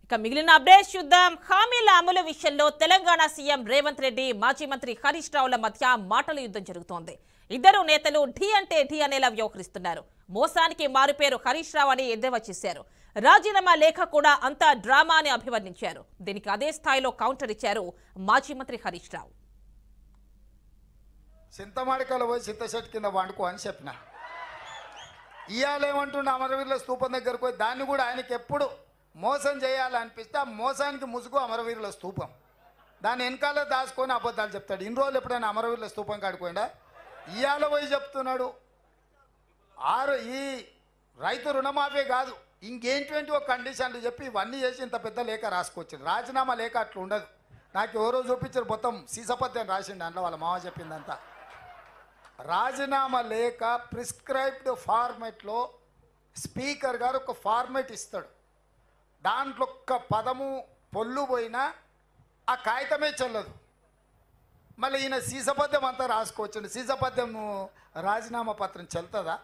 ఇక మిగిలిన అప్డేట్స్ చూద్దాం. హామీల అమలు విషయంలో తెలంగాణ సీఎం రేవంత్ రెడ్డి మాజీ మంత్రి హరీష్ రావుల మధ్య మాటల యుద్ధం జరుగుతోంది. ఇద్దరు నేతలు ఢీ అంటే ఢీ అనేలా వ్యవహరిస్తున్నారు. మోసానికి మారుపేరు హరీష్ రావు అని ఎద్దేవా చేశారు. రాజీనామా లేఖ కూడా అంతా డ్రామా అని అభివర్ణించారు. దీనికి అదే స్థాయిలో కౌంటర్ ఇచ్చారు మాజీ మంత్రి హరీష్ రావు. చింతమాడికలో పోయి చింతచెట్టు కింద వండుకో అని చెప్పిన. ఇవాళేమంటుండే అమరవీరుల స్తూపం దగ్గరకు పోయి దాన్ని కూడా ఆయనకి ఎప్పుడు మోసం చేయాలనిపిస్తే ఆ మోసానికి ముసుగు అమరవీరుల స్తూపం. దాన్ని వెనకాల దాచుకొని అబద్ధాలు చెప్తాడు. ఇన్ని రోజులు ఎప్పుడైనా అమరవీరుల స్తూపం కాడిపోయిందా? ఇవాళ పోయి చెప్తున్నాడు ఈ రైతు రుణమాఫీ కాదు ఇంకేంటి ఒక కండిషన్లు చెప్పి ఇవన్నీ చేసి ఇంత పెద్ద లేఖ రాసుకొచ్చింది. రాజీనామా లేఖ అట్లా ఉండదు. నాకు ఎవరో చూపించారు మొత్తం సీసపత్యం రాసిండు అందులో వాళ్ళ మామ చెప్పిందంతా. రాజీనామా లేఖ ప్రిస్క్రైబ్డ్ ఫార్మెట్లో స్పీకర్ గారు ఒక ఫార్మెట్ ఇస్తాడు. దాంట్లో ఒక్క పదము పొల్లు పోయినా ఆ కాగితమే చెల్లదు. మళ్ళీ ఈయన సీసపద్యం అంతా రాసుకోవచ్చండి. సీసపద్యం రాజీనామా పత్రం చెల్తుందా?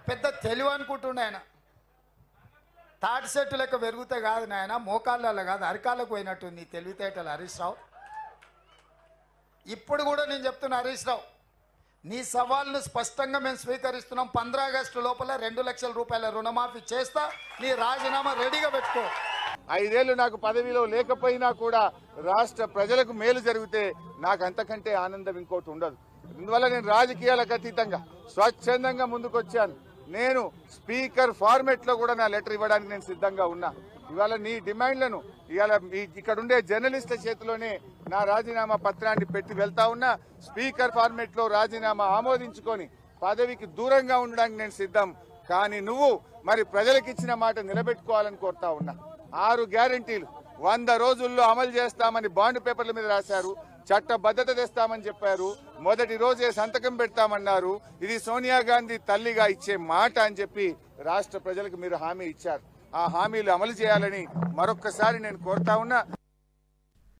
పెద్ద తెలివి అనుకుంటుండే ఆయన. తాటి సెట్టు లెక్క పెరిగితే కాదు నాయన, మోకాళ్ళలో కాదు అరికాళ్ళకు పోయినట్టు నీ తెలివితేటలు హరీష్ రావు. ఇప్పుడు కూడా నేను చెప్తున్నా హరీష్ రావు, నీ సవాల్ను స్పష్టంగా మేము స్వీకరిస్తున్నాం. 15 ఆగస్టు లోపల 2 లక్షల రూపాయల రుణమాఫీ చేస్తా, నీ రాజీనామా రెడీగా పెట్టుకో. 5 ఏళ్ళు నాకు పదవిలో లేకపోయినా కూడా రాష్ట్ర ప్రజలకు మేలు జరిగితే నాకు అంతకంటే ఆనందం ఇంకోటి ఉండదు. అందువల్ల నేను రాజకీయాలకు అతీతంగా స్వచ్ఛందంగా ముందుకొచ్చాను. నేను స్పీకర్ ఫార్మెట్లో కూడా నా లెటర్ ఇవ్వడానికి నేను సిద్ధంగా ఉన్నా. ఇవాళ నీ డిమాండ్లను ఇవాళ ఇక్కడ ఉండే జర్నలిస్టుల చేతిలోనే నా రాజీనామా పత్రాన్ని పెట్టి వెళ్తా ఉన్నా. స్పీకర్ ఫార్మెట్లో రాజీనామా ఆమోదించుకొని పదవికి దూరంగా ఉండడానికి నేను సిద్ధం. కానీ నువ్వు మరి ప్రజలకు ఇచ్చిన మాట నిలబెట్టుకోవాలని కోరుతా ఉన్నా. 6 గ్యారంటీలు 100 రోజుల్లో అమలు చేస్తామని బాండ్ పేపర్ల మీద రాశారు. చట్టబద్ధత తెస్తామని చెప్పారు. మొదటి రోజే సంతకం పెడతామన్నారు. ఇది సోనియా గాంధీ తల్లిగా ఇచ్చే మాట అని చెప్పి రాష్ట్ర ప్రజలకు మీరు హామీ ఇచ్చారు. ఆ హామీలు అమలు చేయాలని మరొక్కసారి నేను కోరుతా ఉన్నా.